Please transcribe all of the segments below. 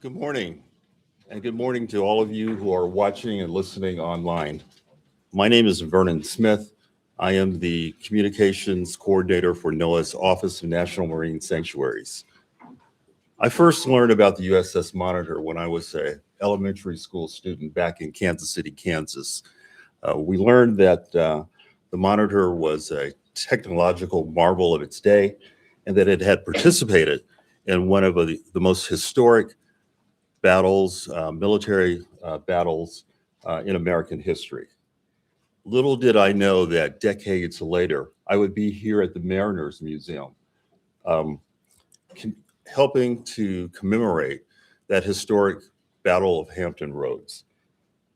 Good morning, and good morning to all of you who are watching and listening online. My name is Vernon Smith. I am the Communications Coordinator for NOAA's Office of National Marine Sanctuaries. I first learned about the USS Monitor when I was an elementary school student back in Kansas City, Kansas. We learned that the Monitor was a technological marvel of its day and that it had participated in one of the most historic battles, military battles in American history. Little did I know that decades later, I would be here at the Mariners Museum, helping to commemorate that historic Battle of Hampton Roads,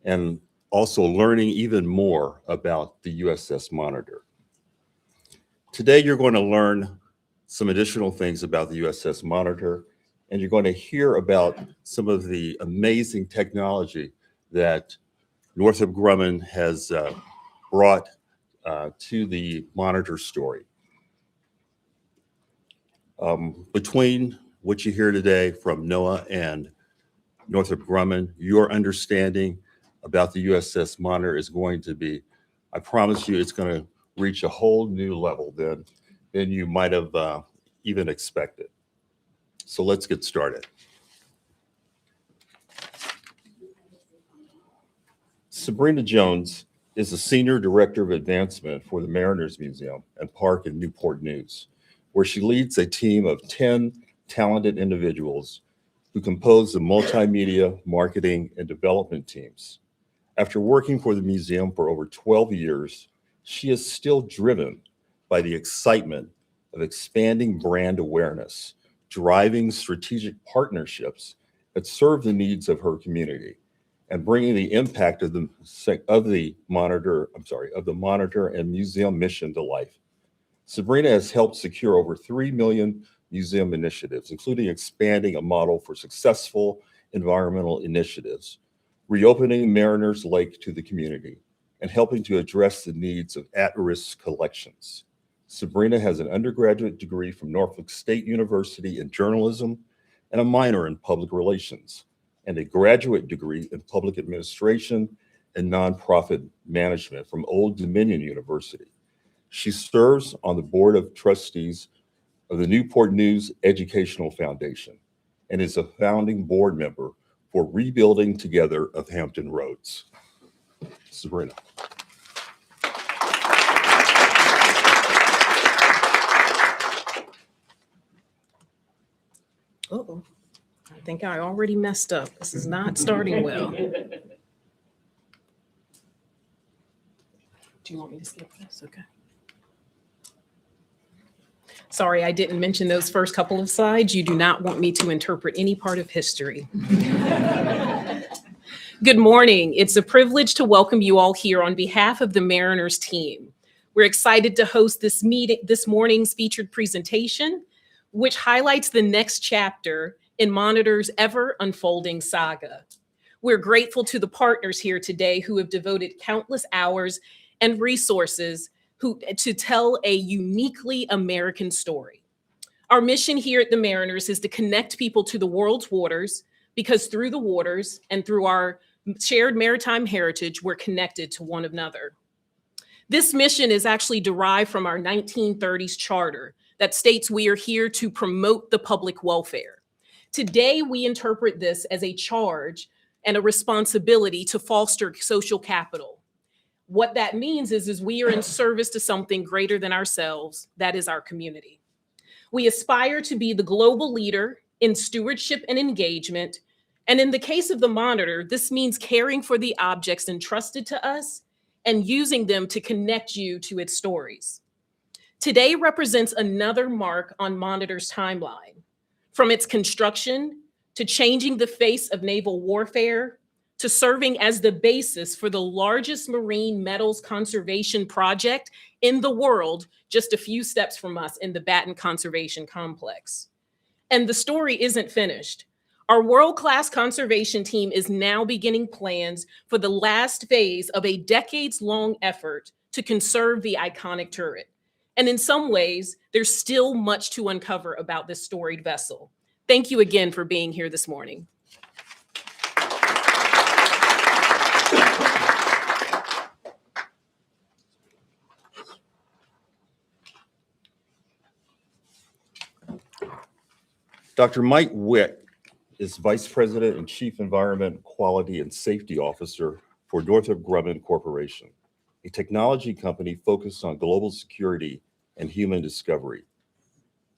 and also learning even more about the USS Monitor. Today, you're going to learn some additional things about the USS Monitor, and you're going to hear about some of the amazing technology that Northrop Grumman has brought to the Monitor story. Between what you hear today from NOAA and Northrop Grumman, your understanding about the USS Monitor is going to be, I promise you, it's going to reach a whole new level than you might have even expected. So let's get started. Sabrina Jones is the Senior Director of Advancement for the Mariners Museum and Park in Newport News, where she leads a team of 10 talented individuals who compose the multimedia, marketing, and development teams. After working for the museum for over 12 years, she is still driven by the excitement of expanding brand awareness, driving strategic partnerships that serve the needs of her community, and bringing the impact of the Monitor and museum mission to life. Sabrina has helped secure over 3 million museum initiatives, including expanding a model for successful environmental initiatives, reopening Mariners Lake to the community, and helping to address the needs of at-risk collections. Sabrina has an undergraduate degree from Norfolk State University in journalism and a minor in public relations, and a graduate degree in public administration and nonprofit management from Old Dominion University. She serves on the board of trustees of the Newport News Educational Foundation and is a founding board member for Rebuilding Together of Hampton Roads. Sabrina. Uh-oh. I think I already messed up. This is not starting well. Do you want me to skip this? Okay. Sorry, I didn't mention those first couple of slides. You do not want me to interpret any part of history. Good morning. It's a privilege to welcome you all here on behalf of the Mariners team. We're excited to host this morning's featured presentation, which highlights the next chapter in Monitor's ever-unfolding saga. We're grateful to the partners here today who have devoted countless hours and resources to tell a uniquely American story. Our mission here at the Mariners is to connect people to the world's waters, because through the waters and through our shared maritime heritage, we're connected to one another. This mission is actually derived from our 1930s charter that states we are here to promote the public welfare. Today, we interpret this as a charge and a responsibility to foster social capital. What that means is we are in service to something greater than ourselves, that is our community. We aspire to be the global leader in stewardship and engagement, and in the case of the Monitor, this means caring for the objects entrusted to us and using them to connect you to its stories. Today represents another mark on Monitor's timeline, from its construction to changing the face of naval warfare, to serving as the basis for the largest marine metals conservation project in the world, just a few steps from us in the Baton Conservation Complex. And the story isn't finished. Our world-class conservation team is now beginning plans for the last phase of a decades-long effort to conserve the iconic turret. And in some ways, there's still much to uncover about this storied vessel. Thank you again for being here this morning. Dr. Mike Witt is Vice President and Chief Environment, Quality, and Safety Officer for Northrop Grumman Corporation, a technology company focused on global security and human discovery.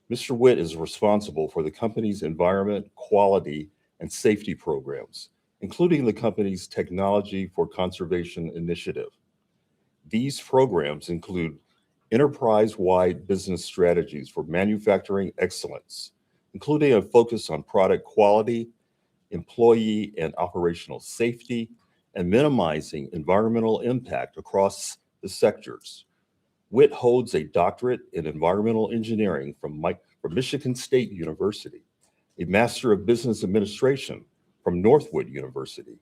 Mr. Witt is responsible for the company's environment, quality, and safety programs, including the company's Technology for Conservation initiative. These programs include enterprise-wide business strategies for manufacturing excellence, including a focus on product quality, employee and operational safety, and minimizing environmental impact across the sectors. Witt holds a doctorate in environmental engineering from Michigan State University, a Master of Business Administration from Northwood University,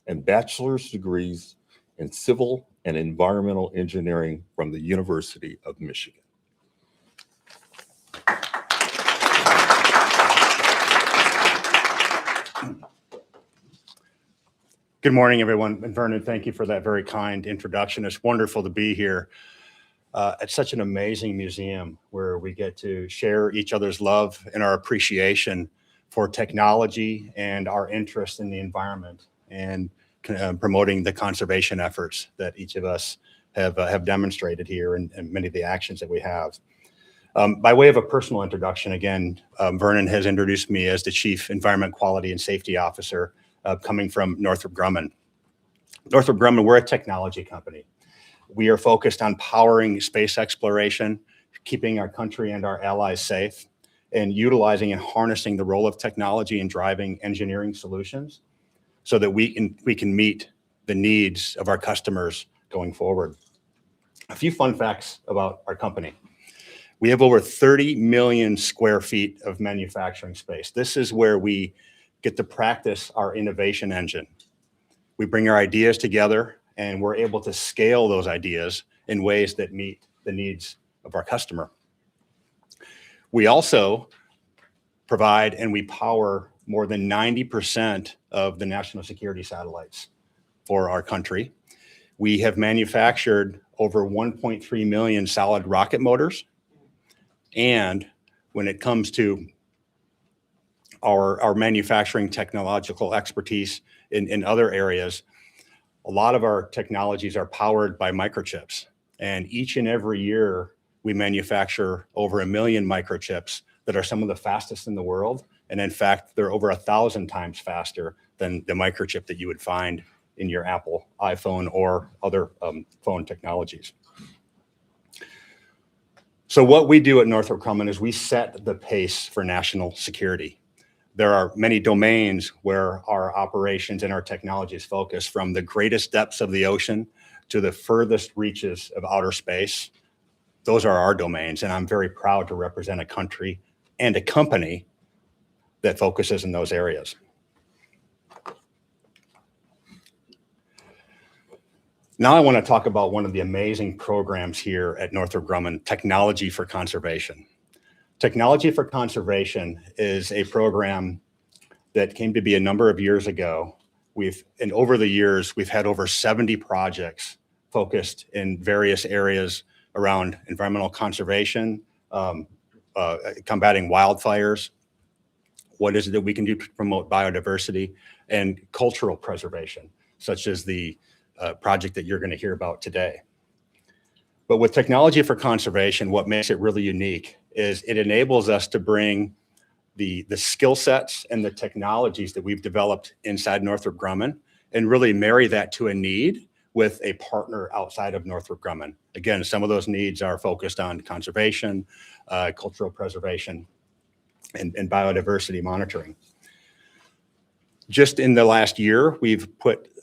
and bachelor's degrees in civil and environmental engineering from the University of Michigan. Good morning, everyone. And Vernon, thank you for that very kind introduction. It's wonderful to be here at such an amazing museum where we get to share each other's love and our appreciation for technology and our interest in the environment and promoting the conservation efforts that each of us have demonstrated here and many of the actions that we have. By way of a personal introduction, again, Vernon has introduced me as the Chief Environment Quality and Safety Officer coming from Northrop Grumman. Northrop Grumman, we're a technology company. We are focused on powering space exploration, keeping our country and our allies safe, and utilizing and harnessing the role of technology in driving engineering solutions so that we can meet the needs of our customers going forward. A few fun facts about our company. We have over 30 million square feet of manufacturing space. This is where we get to practice our innovation engine. We bring our ideas together and we're able to scale those ideas in ways that meet the needs of our customer. We also provide and we power more than 90% of the national security satellites for our country. We have manufactured over 1.3 million solid rocket motors. And when it comes to our manufacturing technological expertise in other areas, a lot of our technologies are powered by microchips. And each and every year, we manufacture over 1 million microchips that are some of the fastest in the world. And in fact, they're over 1,000 times faster than the microchip that you would find in your Apple iPhone or other phone technologies. So what we do at Northrop Grumman is we set the pace for national security. There are many domains where our operations and our technologies focus, from the greatest depths of the ocean to the furthest reaches of outer space. Those are our domains, and I'm very proud to represent a country and a company that focuses in those areas. Now I want to talk about one of the amazing programs here at Northrop Grumman, Technology for Conservation. Technology for Conservation is a program that came to be a number of years ago. And over the years, we've had over 70 projects focused in various areas around environmental conservation, combating wildfires, what is it that we can do to promote biodiversity, and cultural preservation, such as the project that you're going to hear about today. But with Technology for Conservation, what makes it really unique is it enables us to bring the skill sets and the technologies that we've developed inside Northrop Grumman and really marry that to a need with a partner outside of Northrop Grumman. Again, some of those needs are focused on conservation, cultural preservation, and biodiversity monitoring. Just in the last year, we've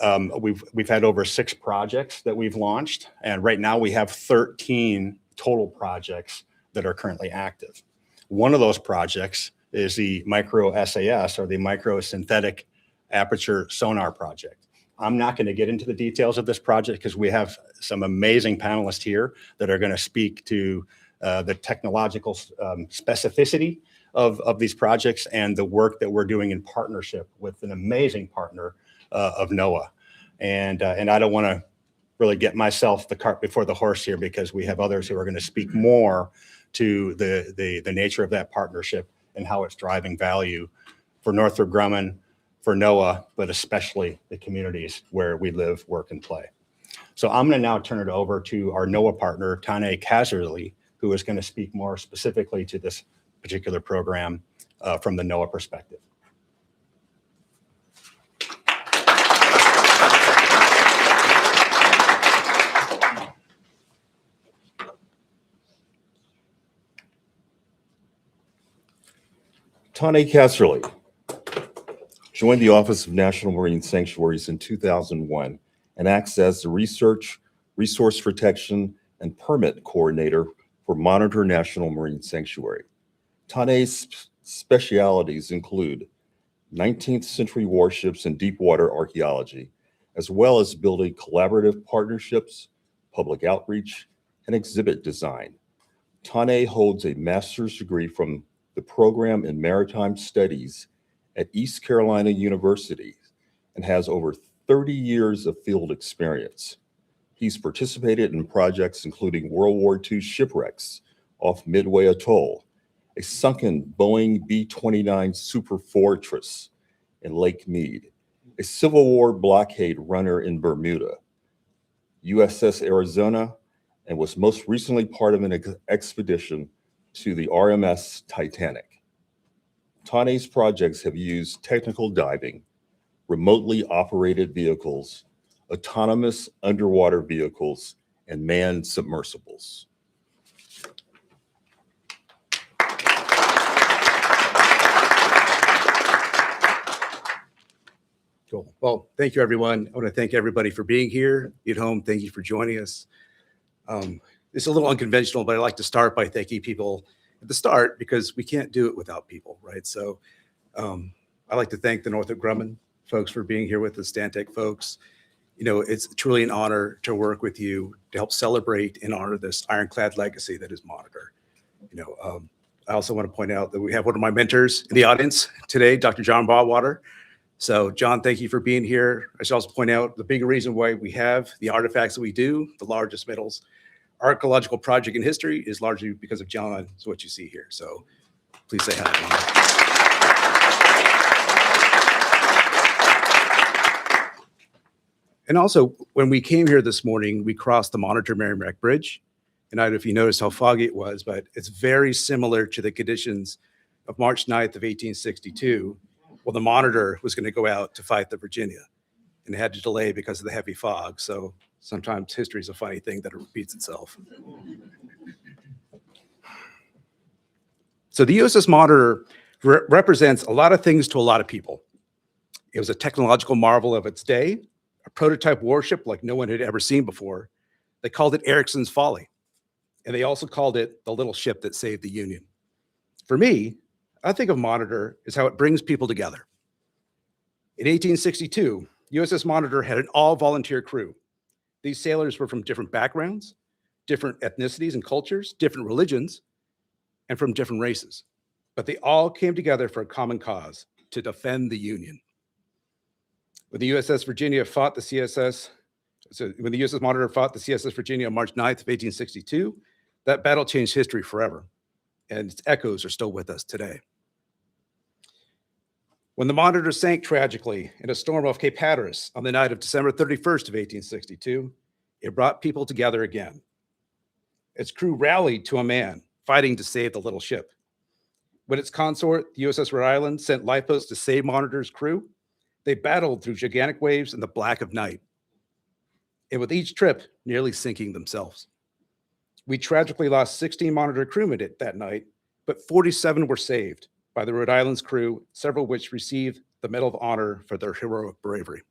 had over 6 projects that we've launched, and right now we have 13 total projects that are currently active. One of those projects is the micro SAS, or the micro synthetic aperture sonar project. I'm not going to get into the details of this project because we have some amazing panelists here that are going to speak to the technological specificity of these projects and the work that we're doing in partnership with an amazing partner of NOAA. And I don't want to really get myself the cart before the horse here, because we have others who are going to speak more to the nature of that partnership and how it's driving value for Northrop Grumman, for NOAA, but especially the communities where we live, work, and play. So I'm going to now turn it over to our NOAA partner, Tane Kazerly, who is going to speak more specifically to this particular program from the NOAA perspective. Tane Kazerly joined the Office of National Marine Sanctuaries in 2001 and acts as the Research, Resource Protection, and Permit Coordinator for Monitor National Marine Sanctuary. Tane's specialities include 19th century warships and deep water archaeology, as well as building collaborative partnerships, public outreach, and exhibit design. Tane holds a master's degree from the Program in Maritime Studies at East Carolina University and has over 30 years of field experience. He's participated in projects including World War II shipwrecks off Midway Atoll, a sunken Boeing B-29 Super Fortress in Lake Mead, a Civil War blockade runner in Bermuda, USS Arizona, and was most recently part of an expedition to the RMS Titanic. Tane's projects have used technical diving, remotely operated vehicles, autonomous underwater vehicles, and manned submersibles. Cool. Well, thank you, everyone. I want to thank everybody for being here. At home, thank you for joining us. It's a little unconventional, but I like to start by thanking people at the start because we can't do it without people, right? So I like to thank the Northrop Grumman folks for being here with the Stantec folks. You know, it's truly an honor to work with you to help celebrate and honor this ironclad legacy that is Monitor. You know, I also want to point out that we have one of my mentors in the audience today, Dr. John Baldwater. So John, thank you for being here. I should also point out the big reason why we have the artifacts that we do, the largest metals archaeological project in history, is largely because of John, is what you see here. So please say hi. And also, when we came here this morning, we crossed the Monitor Merrimack Bridge. And I don't know if you noticed how foggy it was, but it's very similar to the conditions of March 9th of 1862. Well, the Monitor was going to go out to fight the Virginia and had to delay because of the heavy fog. So sometimes history is a funny thing that it repeats itself. So the USS Monitor represents a lot of things to a lot of people. It was a technological marvel of its day, a prototype warship like no one had ever seen before. They called it Ericsson's Folly. And they also called it the little ship that saved the Union. For me, I think of Monitor as how it brings people together. In 1862, USS Monitor had an all-volunteer crew. These sailors were from different backgrounds, different ethnicities and cultures, different religions, and from different races. But they all came together for a common cause, to defend the Union. When the USS Virginia fought the CSS, when the USS Monitor fought the CSS Virginia on March 9th of 1862, that battle changed history forever, and its echoes are still with us today. When the Monitor sank tragically in a storm off Cape Hatteras on the night of December 31st of 1862, it brought people together again. Its crew rallied to a man fighting to save the little ship. When its consort, the USS Rhode Island, sent lifeboats to save Monitor's crew, they battled through gigantic waves in the black of night, and with each trip, nearly sinking themselves. We tragically lost 16 Monitor crewmen that night, but 47 were saved by the Rhode Island's crew, several of which received the Medal of Honor for their heroic bravery.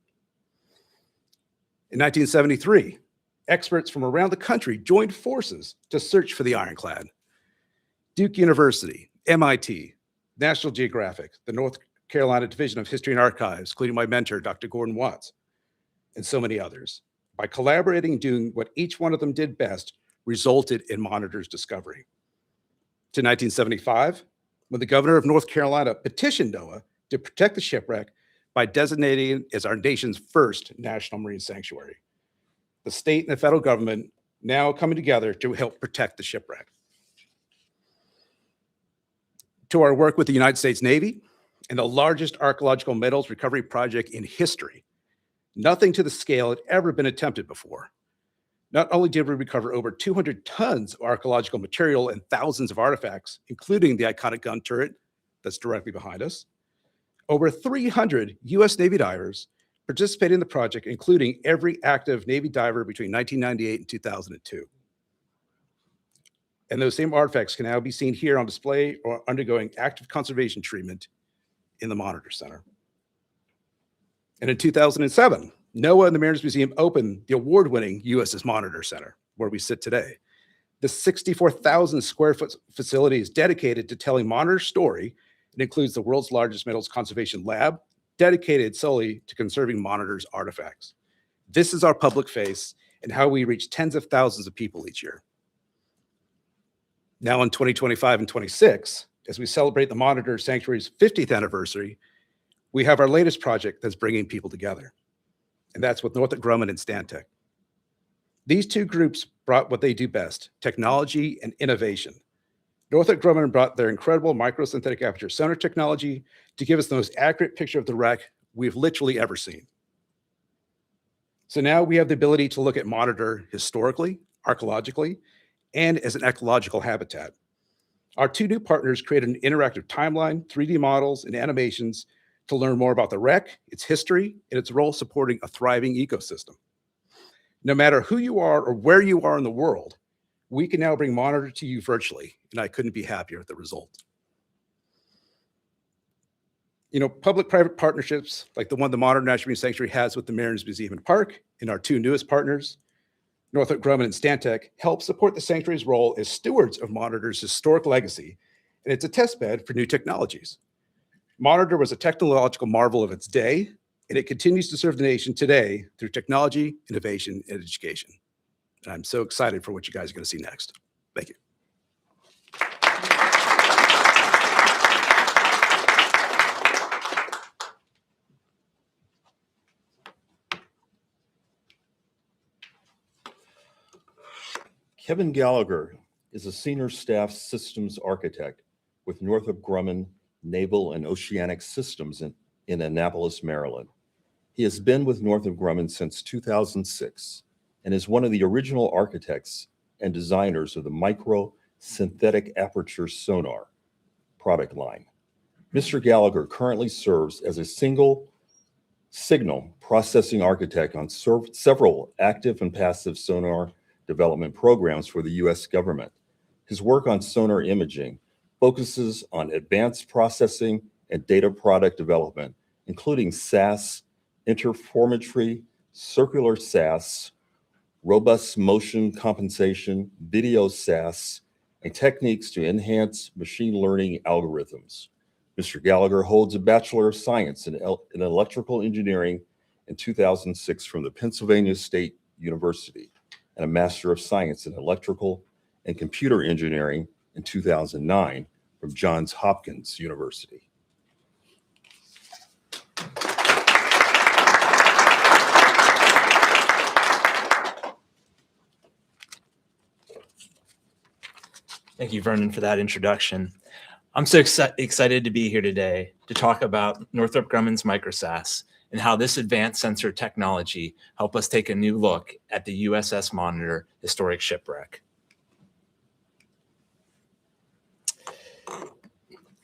In 1973, experts from around the country joined forces to search for the ironclad. Duke University, MIT, National Geographic, the North Carolina Division of History and Archives, including my mentor, Dr. Gordon Watts, and so many others, by collaborating, doing what each one of them did best, resulted in Monitor's discovery. To 1975, when the governor of North Carolina petitioned NOAA to protect the shipwreck by designating it as our nation's first national marine sanctuary. The state and the federal government now coming together to help protect the shipwreck. To our work with the United States Navy and the largest archaeological metals recovery project in history, nothing to the scale had ever been attempted before. Not only did we recover over 200 tons of archaeological material and thousands of artifacts, including the iconic gun turret that's directly behind us, over 300 US Navy divers participated in the project, including every active Navy diver between 1998 and 2002. And those same artifacts can now be seen here on display or undergoing active conservation treatment in the Monitor Center. And in 2007, NOAA and the Mariners Museum opened the award-winning USS Monitor Center, where we sit today. The 64,000 square foot facility is dedicated to telling Monitor's story. It includes the world's largest metals conservation lab, dedicated solely to conserving Monitor's artifacts. This is our public face and how we reach tens of thousands of people each year. Now in 2025 and 26, as we celebrate the Monitor Sanctuary's 50th anniversary, we have our latest project that's bringing people together. and that's with Northrop Grumman and Stantec. These two groups brought what they do best, technology and innovation. Northrop Grumman brought their incredible microsynthetic aperture sonar technology to give us the most accurate picture of the wreck we've literally ever seen. So now we have the ability to look at monitor historically, archaeologically, and as an ecological habitat. Our two new partners created an interactive timeline, 3D models, and animations to learn more about the wreck, its history, and its role supporting a thriving ecosystem. No matter who you are or where you are in the world, we can now bring Monitor to you virtually, and I couldn't be happier with the result. You know, public-private partnerships like the one the Modern Natural Marine Sanctuary has with the Mariners Museum and Park and our two newest partners, Northrop Grumman and Stantec, help support the sanctuary's role as stewards of Monitor's historic legacy, and it's a testbed for new technologies. Monitor was a technological marvel of its day, and it continues to serve the nation today through technology, innovation, and education. And I'm so excited for what you guys are going to see next. Thank you. Kevin Gallagher is a senior staff systems architect with Northrop Grumman Naval and Oceanic Systems in Annapolis, Maryland. He has been with Northrop Grumman since 2006 and is one of the original architects and designers of the micro synthetic aperture sonar product line. Mr. Gallagher currently serves as a single signal processing architect on several active and passive sonar development programs for the U.S. government. His work on sonar imaging focuses on advanced processing and data product development, including SAS, interferometry, circular SAS, robust motion compensation, video SAS, and techniques to enhance machine learning algorithms. Mr. Gallagher holds a Bachelor of Science in Electrical Engineering in 2006 from the Pennsylvania State University and a Master of Science in Electrical and Computer Engineering in 2009 from Johns Hopkins University. Thank you, Vernon, for that introduction. I'm so excited to be here today to talk about Northrop Grumman's MicroSAS and how this advanced sensor technology helped us take a new look at the USS Monitor historic shipwreck.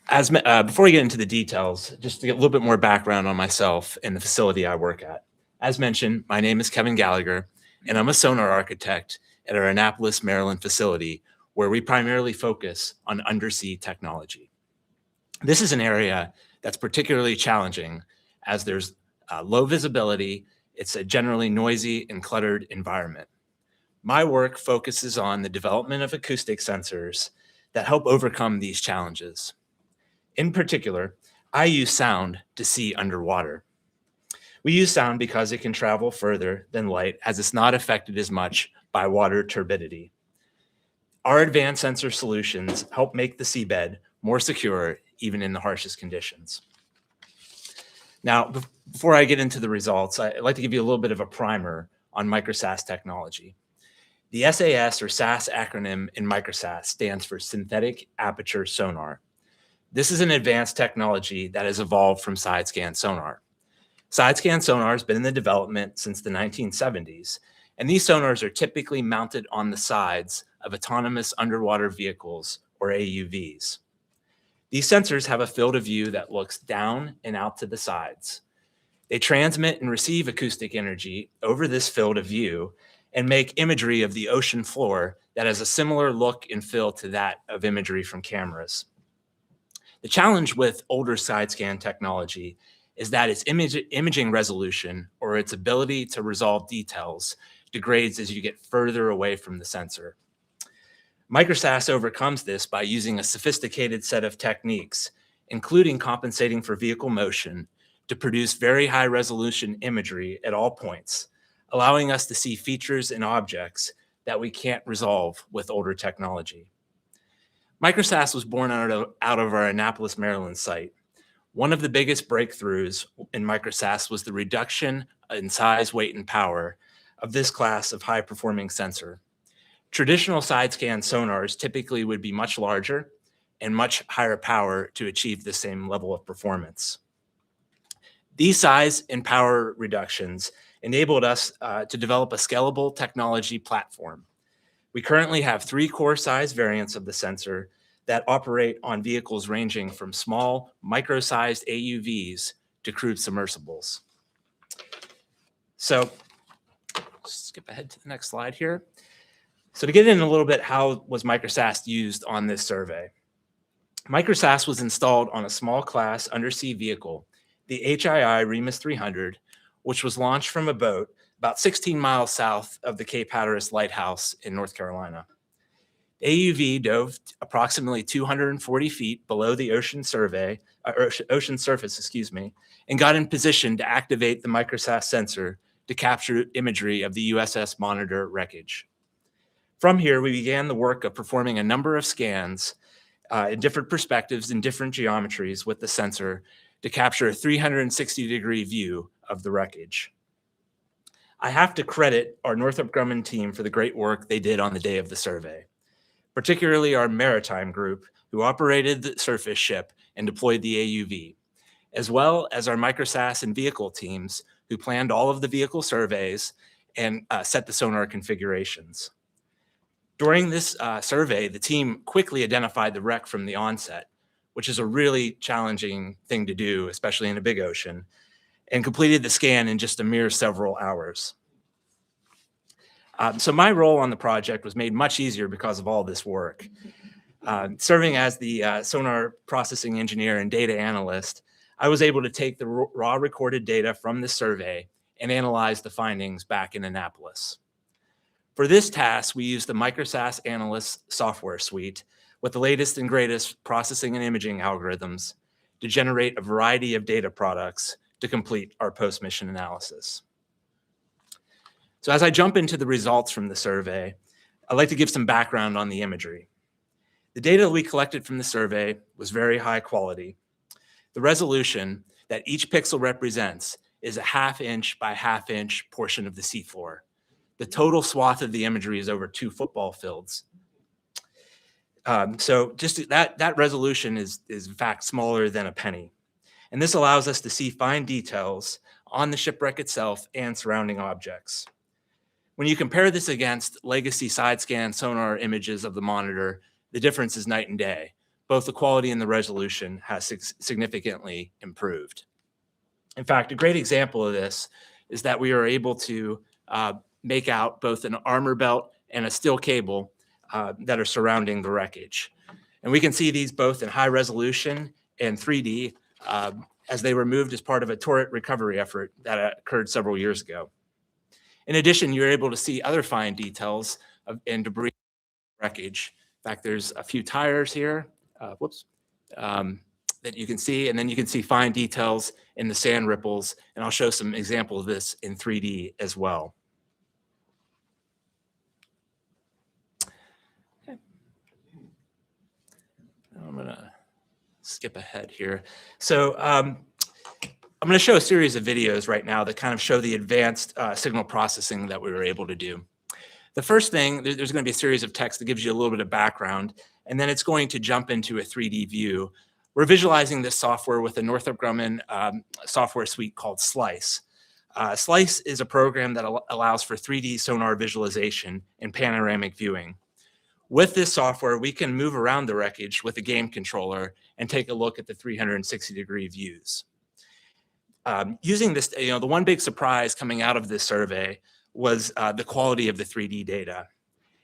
Before we get into the details, just to get a little bit more background on myself and the facility I work at. As mentioned, my name is Kevin Gallagher, and I'm a sonar architect at our Annapolis, Maryland facility, where we primarily focus on undersea technology. This is an area that's particularly challenging as there's low visibility, it's a generally noisy and cluttered environment. My work focuses on the development of acoustic sensors that help overcome these challenges. In particular, I use sound to see underwater. We use sound because it can travel further than light as it's not affected as much by water turbidity. Our advanced sensor solutions help make the seabed more secure, even in the harshest conditions. Now, before I get into the results, I'd like to give you a little bit of a primer on MicroSAS technology. The SAS or SAS acronym in MicroSAS stands for Synthetic Aperture Sonar. This is an advanced technology that has evolved from side-scan sonar. Side-scan sonar has been in the development since the 1970s, and these sonars are typically mounted on the sides of autonomous underwater vehicles, or AUVs. These sensors have a field of view that looks down and out to the sides. They transmit and receive acoustic energy over this field of view and make imagery of the ocean floor that has a similar look and feel to that of imagery from cameras. The challenge with older side-scan technology is that its imaging resolution, or its ability to resolve details, degrades as you get further away from the sensor. MicroSAS overcomes this by using a sophisticated set of techniques, including compensating for vehicle motion, to produce very high resolution imagery at all points, allowing us to see features and objects that we can't resolve with older technology. MicroSAS was born out of our Annapolis, Maryland site, One of the biggest breakthroughs in microsats was the reduction in size, weight, and power of this class of high-performing sensor. Traditional side-scan sonars typically would be much larger and much higher power to achieve the same level of performance. These size and power reductions enabled us to develop a scalable technology platform. We currently have 3 core size variants of the sensor that operate on vehicles ranging from small, micro-sized AUVs to crude submersibles. So, skip ahead to the next slide here. So to get in a little bit, how was microsats used on this survey? Microsats was installed on a small class undersea vehicle, the HII Remus 300, which was launched from a boat about 16 miles south of the Cape Hatteras Lighthouse in North Carolina. AUV dove approximately 240 feet below the ocean surface, and got in position to activate the microsat sensor to capture imagery of the USS Monitor wreckage. From here, we began the work of performing a number of scans in different perspectives and different geometries with the sensor to capture a 360-degree view of the wreckage. I have to credit our Northrop Grumman team for the great work they did on the day of the survey, particularly our maritime group who operated the surface ship and deployed the AUV, as well as our microsats and vehicle teams who planned all of the vehicle surveys and set the sonar configurations. During this survey, the team quickly identified the wreck from the onset, which is a really challenging thing to do, especially in a big ocean, and completed the scan in just a mere several hours. So my role on the project was made much easier because of all this work. Serving as the sonar processing engineer and data analyst, I was able to take the raw recorded data from the survey and analyze the findings back in Annapolis. For this task, we used the Microsats Analyst software suite with the latest and greatest processing and imaging algorithms to generate a variety of data products to complete our post-mission analysis. So as I jump into the results from the survey, I'd like to give some background on the imagery. The data we collected from the survey was very high quality. The resolution that each pixel represents is a 1/2 inch by 1/2 inch portion of the seafloor. The total swath of the imagery is over 2 football fields. So just that resolution is in fact smaller than a penny. And this allows us to see fine details on the shipwreck itself and surrounding objects. When you compare this against legacy side scan sonar images of the Monitor, the difference is night and day. Both the quality and the resolution has significantly improved. In fact, a great example of this is that we are able to make out both an armor belt and a steel cable that are surrounding the wreckage. And we can see these both in high resolution and 3D as they were moved as part of a turret recovery effort that occurred several years ago. In addition, you're able to see other fine details and debris wreckage. In fact, there's a few tires here, that you can see, and then you can see fine details in the sand ripples, and I'll show some examples of this in 3D as well. Okay. I'm gonna skip ahead here. So I'm going to show a series of videos right now that kind of show the advanced signal processing that we were able to do. The first thing, there's going to be a series of text that gives you a little bit of background, and then it's going to jump into a 3D view. We're visualizing this software with a Northrop Grumman software suite called Slice. Slice is a program that allows for 3D sonar visualization and panoramic viewing. With this software, we can move around the wreckage with a game controller and take a look at the 360-degree views. Using this, the one big surprise coming out of this survey was the quality of the 3D data.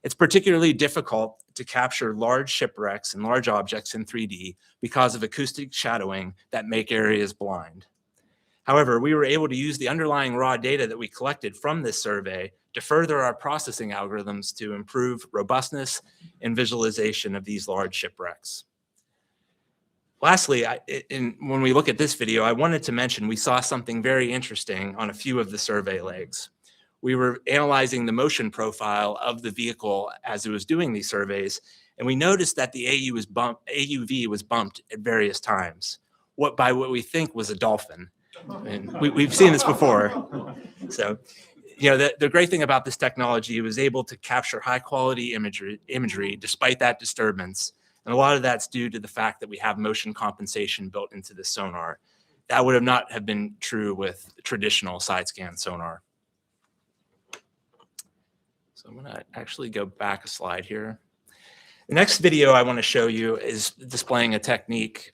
It's particularly difficult to capture large shipwrecks and large objects in 3D because of acoustic shadowing that make areas blind. However, we were able to use the underlying raw data that we collected from this survey to further our processing algorithms to improve robustness and visualization of these large shipwrecks. Lastly, when we look at this video, I wanted to mention we saw something very interesting on a few of the survey legs. We were analyzing the motion profile of the vehicle as it was doing these surveys, and we noticed that the AUV was bumped at various times. what we think was a dolphin. And we've seen this before. So, the great thing about this technology, it was able to capture high quality imagery despite that disturbance. And a lot of that's due to the fact that we have motion compensation built into the sonar. That would not have been true with traditional side scan sonar. So I'm going to actually go back a slide here. The next video I want to show you is displaying a technique.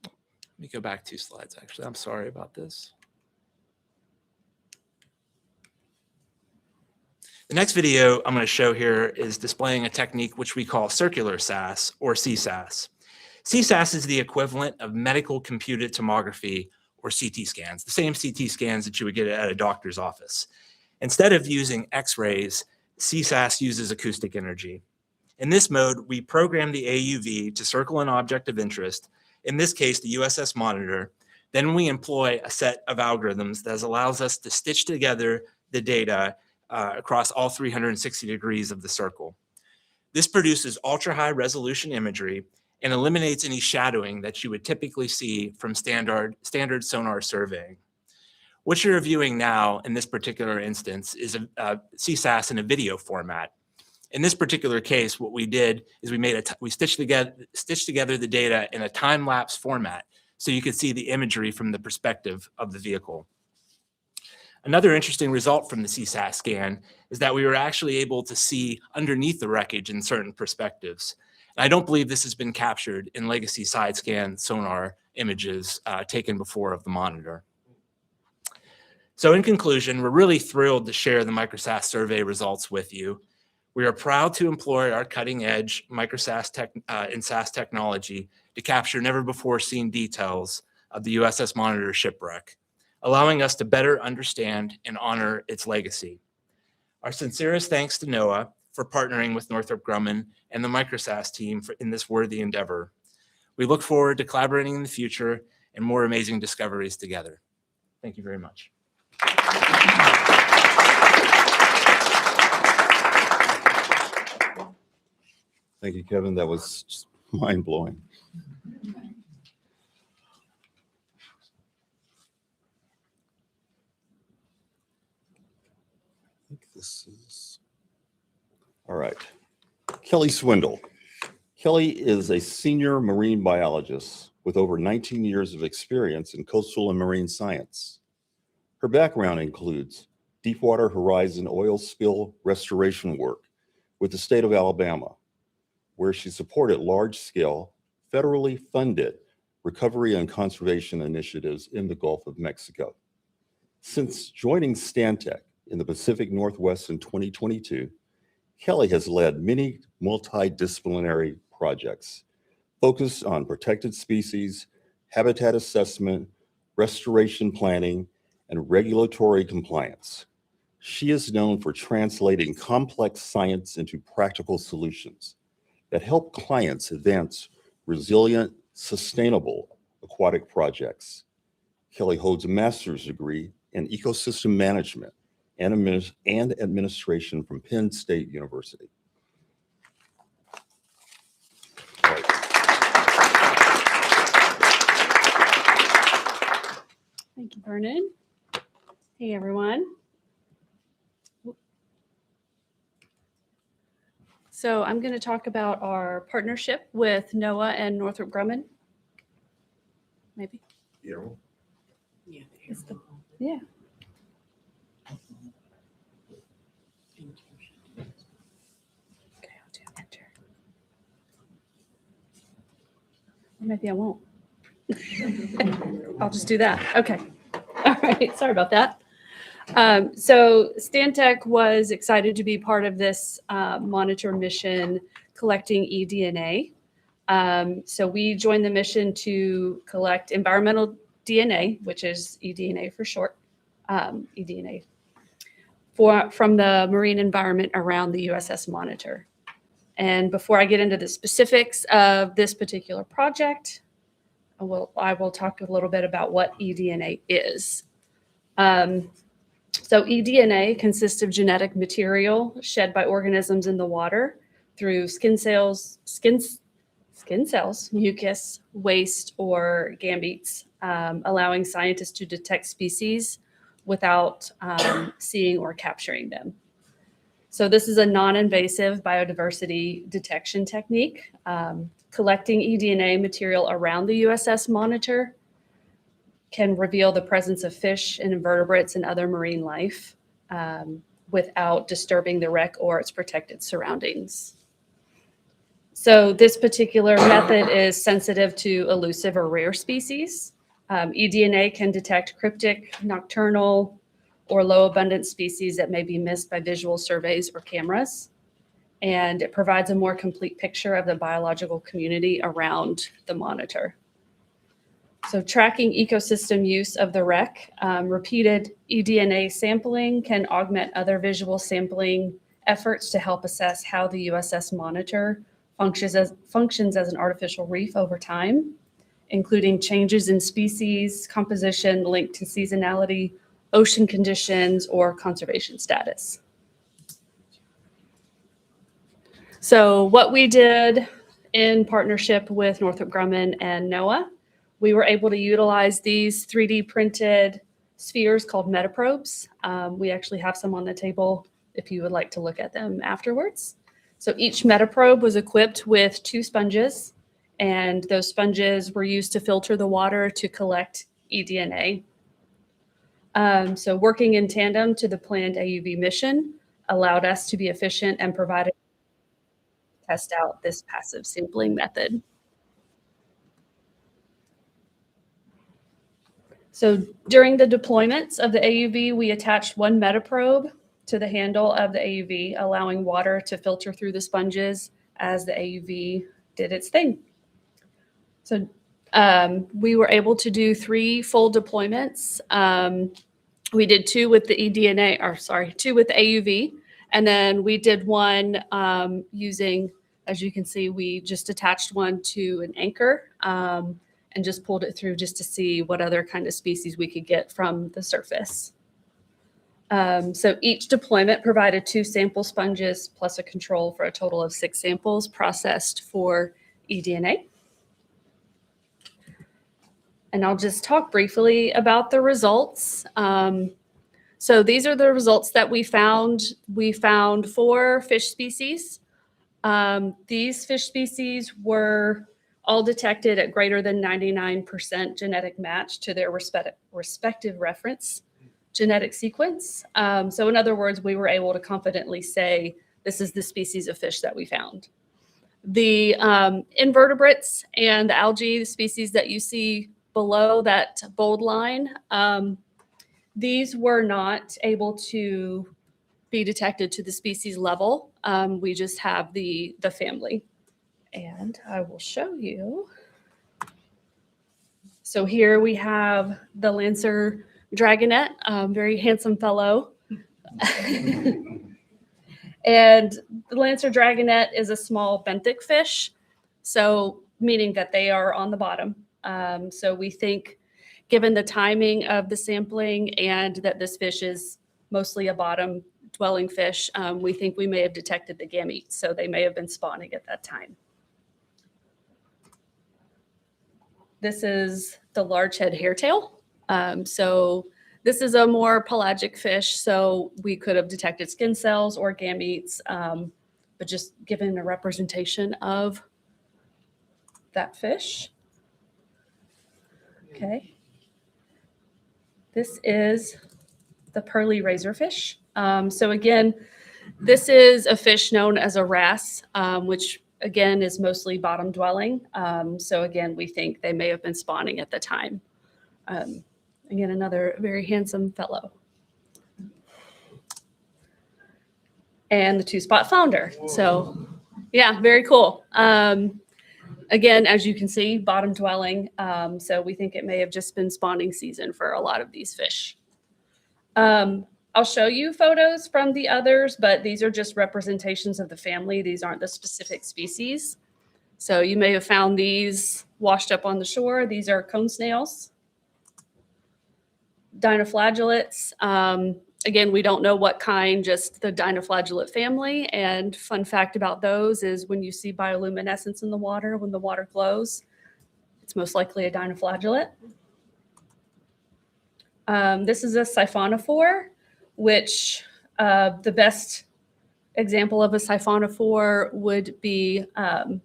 Let me go back 2 slides, actually. I'm sorry about this. The next video I'm going to show here is displaying a technique which we call circular SAS or CSAS. CSAS is the equivalent of medical computed tomography or CT scans, the same CT scans that you would get at a doctor's office. Instead of using X-rays, CSAS uses acoustic energy. In this mode, we program the AUV to circle an object of interest, in this case, the USS Monitor. Then we employ a set of algorithms that allows us to stitch together the data across all 360 degrees of the circle. This produces ultra-high resolution imagery and eliminates any shadowing that you would typically see from standard sonar surveying. What you're viewing now in this particular instance is a CSAS in a video format. In this particular case, what we did is we stitched together the data in a time-lapse format so you could see the imagery from the perspective of the vehicle. Another interesting result from the CSAS scan is that we were actually able to see underneath the wreckage in certain perspectives. And I don't believe this has been captured in legacy side scan sonar images taken before of the Monitor. So in conclusion, we're really thrilled to share the MicroSAS survey results with you. We are proud to employ our cutting-edge MicroSAS and SAS technology to capture never-before-seen details of the USS Monitor shipwreck, allowing us to better understand and honor its legacy. Our sincerest thanks to NOAA for partnering with Northrop Grumman and the MicroSAS team in this worthy endeavor. We look forward to collaborating in the future and more amazing discoveries together. Thank you very much. Thank you, Kevin. That was just mind-blowing. I think this is all right. Kelly Swindle. Kelly is a senior marine biologist with over 19 years of experience in coastal and marine science. Her background includes Deepwater Horizon oil spill restoration work with the state of Alabama, where she supported large-scale, federally funded recovery and conservation initiatives in the Gulf of Mexico. Since joining Stantec in the Pacific Northwest in 2022, Kelly has led many multidisciplinary projects focused on protected species, habitat assessment, restoration planning, and regulatory compliance. She is known for translating complex science into practical solutions that help clients advance resilient, sustainable aquatic projects. Kelly holds a master's degree in ecosystem management and administration from Penn State University. Right. Thank you, Vernon. Hey, everyone. So I'm going to talk about our partnership with NOAA and Northrop Grumman. Maybe. Yeah. Yeah. Okay, I'll do enter. Or maybe I won't. I'll just do that. Okay. All right. Sorry about that. So Stantec was excited to be part of this monitor mission collecting eDNA. So we joined the mission to collect environmental DNA, which is eDNA for short, eDNA, from the marine environment around the USS Monitor. And before I get into the specifics of this particular project, I will talk a little bit about what eDNA is. So eDNA consists of genetic material shed by organisms in the water through skin cells skin cells, mucus, waste, or gametes, allowing scientists to detect species without seeing or capturing them. So this is a non-invasive biodiversity detection technique, collecting eDNA material around the USS Monitor can reveal the presence of fish and invertebrates and other marine life without disturbing the wreck or its protected surroundings. So this particular method is sensitive to elusive or rare species. eDNA can detect cryptic, nocturnal, or low abundance species that may be missed by visual surveys or cameras. And it provides a more complete picture of the biological community around the monitor. So tracking ecosystem use of the wreck, repeated eDNA sampling can augment other visual sampling efforts to help assess how the USS Monitor functions as an artificial reef over time, including changes in species composition linked to seasonality, ocean conditions, or conservation status. So what we did in partnership with Northrop Grumman and NOAA, we were able to utilize these 3D printed spheres called metaprobes. We actually have some on the table if you would like to look at them afterwards. So each metaprobe was equipped with 2 sponges, and those sponges were used to filter the water to collect eDNA. So working in tandem to the planned AUV mission allowed us to be efficient and provided test out this passive sampling method. So during the deployments of the AUV, we attached 1 metaprobe to the handle of the AUV, allowing water to filter through the sponges as the AUV did its thing. So we were able to do 3 full deployments. We did 2 with the 2 with the AUV, and then we did 1 using, as you can see, we just attached 1 to an anchor and just pulled it through just to see what other kind of species we could get from the surface. So each deployment provided 2 sample sponges plus a control for a total of 6 samples processed for eDNA. And I'll just talk briefly about the results. So these are the results that we found. We found 4 fish species. These fish species were all detected at greater than 99% genetic match to their respective reference genetic sequence. So in other words, we were able to confidently say, this is the species of fish that we found. The invertebrates and the algae, the species that you see below that bold line, these were not able to be detected to the species level. We just have the family. And I will show you. So here we have the Lancer dragonet, very handsome fellow. And the Lancer dragonet is a small benthic fish, so meaning that they are on the bottom. So we think, given the timing of the sampling and that this fish is mostly a bottom-dwelling fish, we think we may have detected the gametes, so they may have been spawning at that time. This is the large head hairtail. So this is a more pelagic fish, so we could have detected skin cells or gametes, but just given a representation of that fish. Okay. This is the pearly razorfish. So again, this is a fish known as a wrasse, which again is mostly bottom dwelling. So again, we think they may have been spawning at the time. Again, another very handsome fellow. And the 2-spot flounder. So yeah, very cool. Again, as you can see, bottom dwelling. So we think it may have just been spawning season for a lot of these fish. I'll show you photos from the others, but these are just representations of the family. These aren't the specific species. So you may have found these washed up on the shore. These are cone snails, dinoflagellates. Again, we don't know what kind, just the dinoflagellate family. And fun fact about those is when you see bioluminescence in the water, when the water glows, it's most likely a dinoflagellate. This is a siphonophore, which the best example of a siphonophore would be, sorry.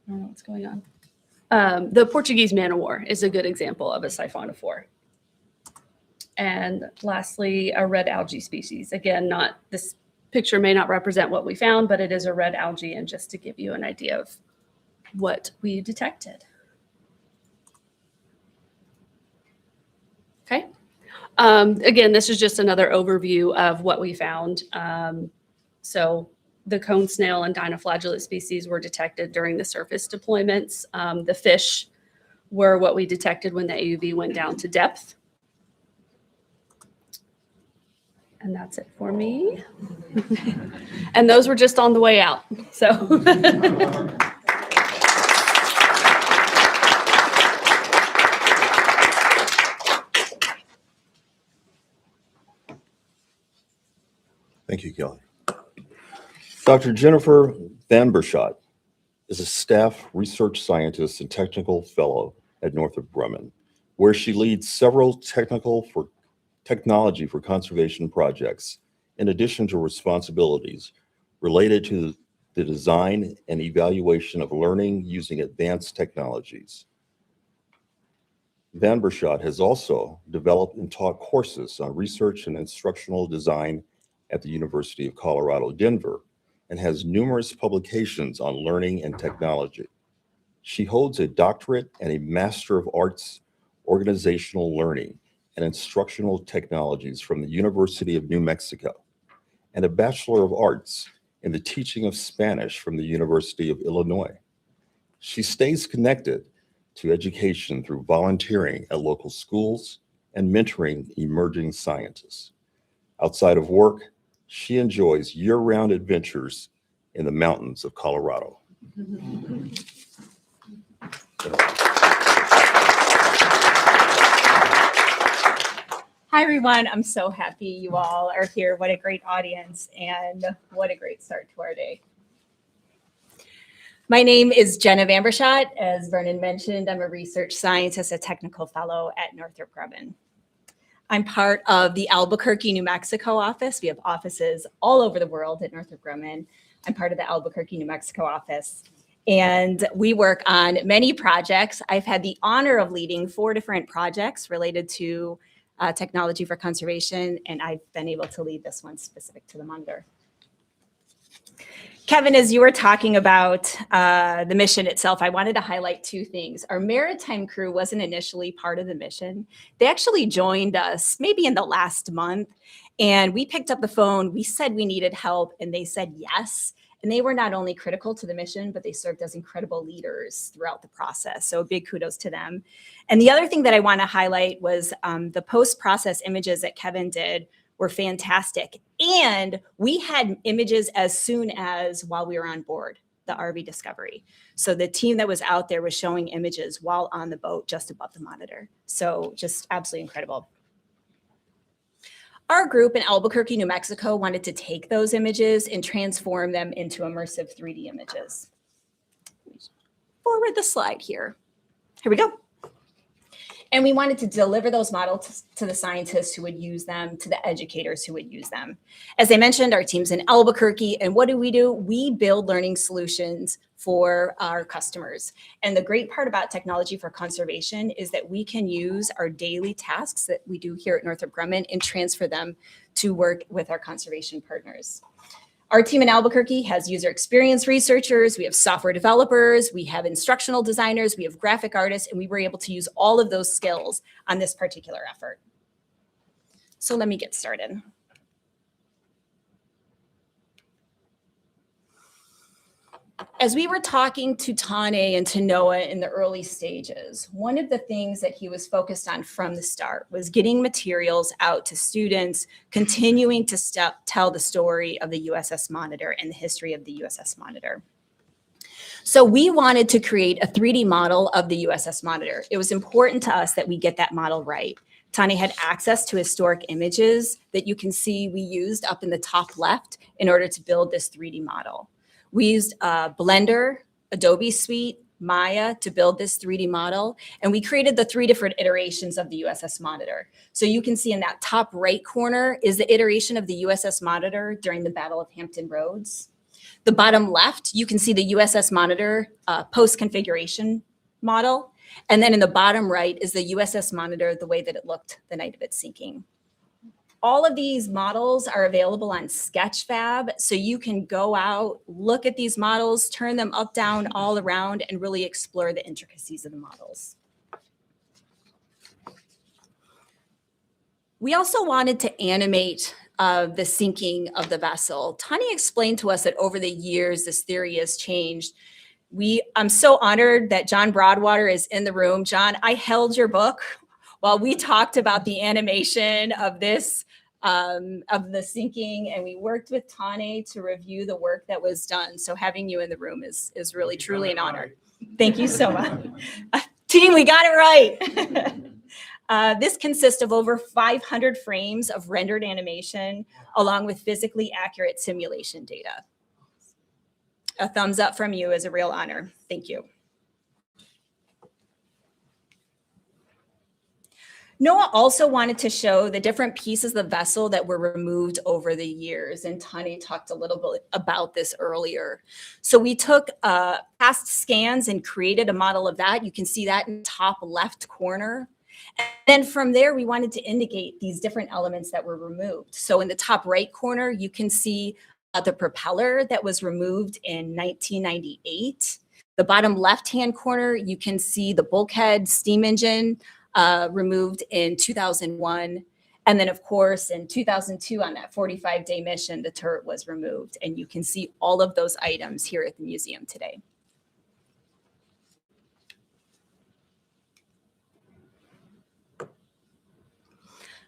I don't know what's going on. The Portuguese man o' war is a good example of a siphonophore. And lastly, a red algae species. Again, not this picture may not represent what we found, but it is a red algae, and just to give you an idea of what we detected. Okay. Again, this is just another overview of what we found. So the cone snail and dinoflagellate species were detected during the surface deployments. The fish were what we detected when the AUV went down to depth. And that's it for me. And those were just on the way out. So. Thank you, Kelly. Dr. Jennifer Van Berschoot is a staff research scientist and technical fellow at Northrop Grumman, where she leads several technology for conservation projects, in addition to responsibilities related to the design and evaluation of learning using advanced technologies. Van Berschoot has also developed and taught courses on research and instructional design at the University of Colorado, Denver, and has numerous publications on learning and technology. She holds a doctorate and a Master of Arts Organizational Learning and Instructional Technologies from the University of New Mexico, and a Bachelor of Arts in the Teaching of Spanish from the University of Illinois. She stays connected to education through volunteering at local schools and mentoring emerging scientists. Outside of work, she enjoys year-round adventures in the mountains of Colorado. Hi, everyone. I'm so happy you all are here. What a great audience, and what a great start to our day. My name is Jenna Van Berschoot. As Vernon mentioned, I'm a research scientist, a technical fellow at Northrop Grumman. I'm part of the Albuquerque, New Mexico office. We have offices all over the world at Northrop Grumman. I'm part of the Albuquerque, New Mexico office. And we work on many projects. I've had the honor of leading 4 different projects related to technology for conservation, and I've been able to lead this one specific to the monitor. Kevin, as you were talking about the mission itself, I wanted to highlight 2 things. Our maritime crew wasn't initially part of the mission. They actually joined us maybe in the last month, and we picked up the phone. We said we needed help, and they said yes. And they were not only critical to the mission, but they served as incredible leaders throughout the process. So big kudos to them. And the other thing that I want to highlight was the post-process images that Kevin did were fantastic. And we had images as soon as while we were on board the RV Discovery. So the team that was out there was showing images while on the boat just above the monitor. So just absolutely incredible. Our group in Albuquerque, New Mexico wanted to take those images and transform them into immersive 3D images. Forward the slide here. Here we go. And we wanted to deliver those models to the scientists who would use them, to the educators who would use them. As I mentioned, our team's in Albuquerque, and what do? We build learning solutions for our customers. And the great part about technology for conservation is that we can use our daily tasks that we do here at Northrop Grumman and transfer them to work with our conservation partners. Our team in Albuquerque has user experience researchers, we have software developers, we have instructional designers, we have graphic artists, and we were able to use all of those skills on this particular effort. So let me get started. As we were talking to Tane and to Noah in the early stages, one of the things that he was focused on from the start was getting materials out to students, continuing to tell the story of the USS Monitor and the history of the USS Monitor. So we wanted to create a 3D model of the USS Monitor. It was important to us that we get that model right. Tani had access to historic images that you can see we used up in the top left in order to build this 3D model. We used Blender, Adobe Suite, Maya to build this 3D model, and we created the 3 different iterations of the USS Monitor. So you can see in that top right corner is the iteration of the USS Monitor during the Battle of Hampton Roads. The bottom left, you can see the USS Monitor post-configuration model. And then in the bottom right is the USS Monitor, the way that it looked the night of its sinking. All of these models are available on Sketchfab, so you can go out, look at these models, turn them up, down, all around, and really explore the intricacies of the models. We also wanted to animate the sinking of the vessel. Tani explained to us that over the years, this theory has changed. I'm so honored that John Broadwater is in the room. John, I held your book while we talked about the animation of this, of the sinking, and we worked with Tani to review the work that was done. So having you in the room is really, truly an honor. Thank you so much. Team, we got it right. This consists of over 500 frames of rendered animation, along with physically accurate simulation data. A thumbs up from you is a real honor. Thank you. NOAA also wanted to show the different pieces of the vessel that were removed over the years, and Tani talked a little bit about this earlier. So we took past scans and created a model of that. You can see that in the top left corner. And then from there, we wanted to indicate these different elements that were removed. So in the top right corner, you can see the propeller that was removed in 1998. The bottom left-hand corner, you can see the bulkhead steam engine removed in 2001. And then, of course, in 2002, on that 45-day mission, the turret was removed. And you can see all of those items here at the museum today.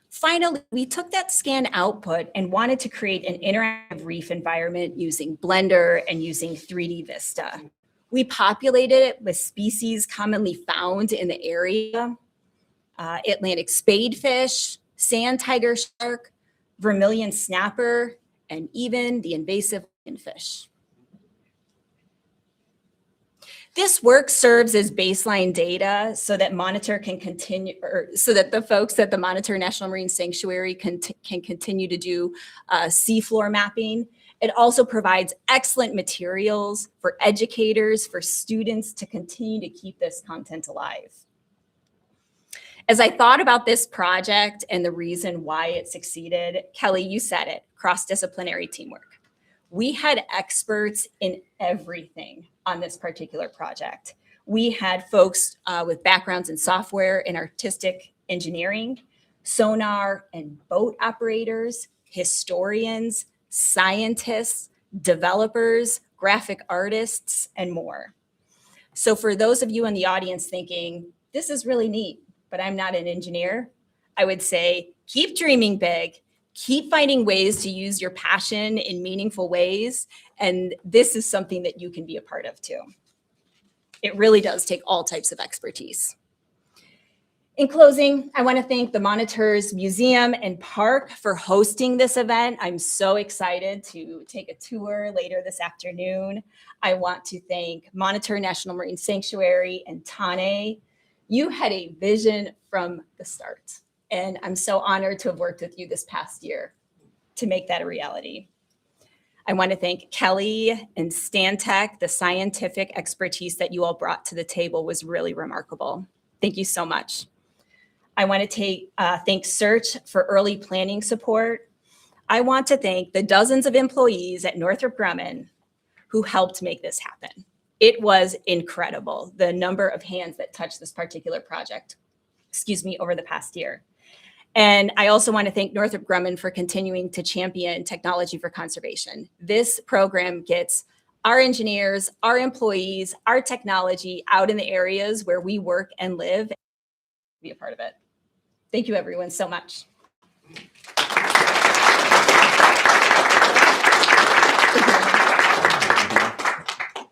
Finally, we took that scan output and wanted to create an interactive reef environment using Blender and using 3D Vista. We populated it with species commonly found in the area: Atlantic spadefish, sand tiger shark, vermilion snapper, and even the invasive lionfish. This work serves as baseline data so that Monitor can continue, or so that the folks at the Monitor National Marine Sanctuary can continue to do seafloor mapping. It also provides excellent materials for educators, for students to continue to keep this content alive. As I thought about this project and the reason why it succeeded, Kelly, you said it, cross-disciplinary teamwork. We had experts in everything on this particular project. We had folks with backgrounds in software and artistic engineering, sonar and boat operators, historians, scientists, developers, graphic artists, and more. So for those of you in the audience thinking, this is really neat, but I'm not an engineer, I would say, keep dreaming big. Keep finding ways to use your passion in meaningful ways. And this is something that you can be a part of too. It really does take all types of expertise. In closing, I want to thank the Monitors Museum and Park for hosting this event. I'm so excited to take a tour later this afternoon. I want to thank Monitor National Marine Sanctuary and Tani. You had a vision from the start. And I'm so honored to have worked with you this past year to make that a reality. I want to thank Kelly and Stantec. The scientific expertise that you all brought to the table was really remarkable. Thank you so much. I want to thank Search for early planning support. I want to thank the dozens of employees at Northrop Grumman who helped make this happen. It was incredible, the number of hands that touched this particular project, over the past year. And I also want to thank Northrop Grumman for continuing to champion technology for conservation. This program gets our engineers, our employees, our technology out in the areas where we work and live, and be a part of it. Thank you, everyone, so much.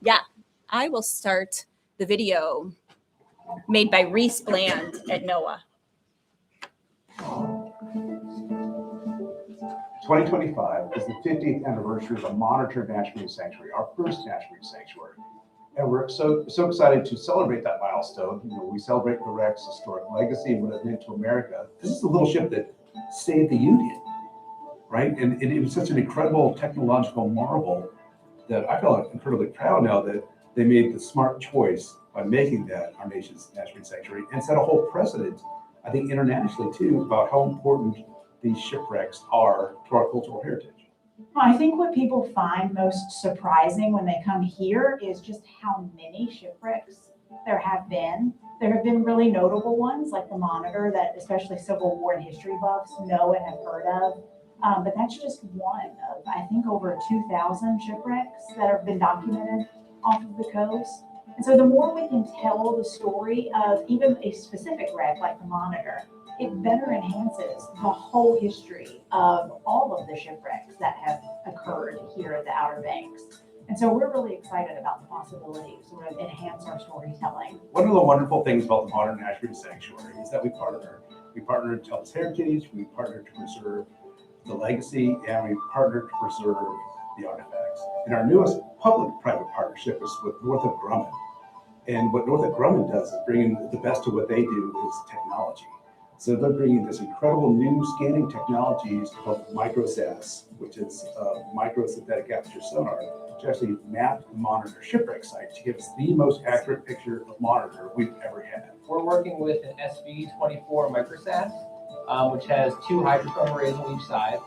Yeah, I will start the video made by Reese Bland at NOAA. 2025 is the 50th anniversary of the Monitor National Marine Sanctuary, our first National Marine Sanctuary. And we're so excited to celebrate that milestone. You know, we celebrate the wreck's historic legacy and what it meant to America. This is the little ship that saved the Union, right? And it was such an incredible technological marvel that I feel incredibly proud now that they made the smart choice by making that our nation's National Marine Sanctuary and set a whole precedent, I think internationally too, about how important these shipwrecks are to our cultural heritage. Well, I think what people find most surprising when they come here is just how many shipwrecks there have been. There have been really notable ones like the Monitor that especially Civil War and history buffs know and have heard of. But that's just one of, I think, over 2,000 shipwrecks that have been documented off of the coast. And so the more we can tell the story of even a specific wreck like the Monitor, it better enhances the whole history of all of the shipwrecks that have occurred here at the Outer Banks. And so we're really excited about the possibility to sort of enhance our storytelling. One of the wonderful things about the modern National Marine Sanctuary is that we partner. We partner to tell its heritage, we partner to preserve the legacy, and we partner to preserve the artifacts. And our newest public-private partnership is with Northrop Grumman. And what Northrop Grumman does is bring in the best of what they do is technology. So they're bringing this incredible new scanning technologies called microsats, which is microsynthetic aperture sonar, to actually map and monitor shipwreck sites to give us the most accurate picture of Monitor we've ever had. We're working with an SV24 microsat, which has 2 hydrochrome arrays on each side.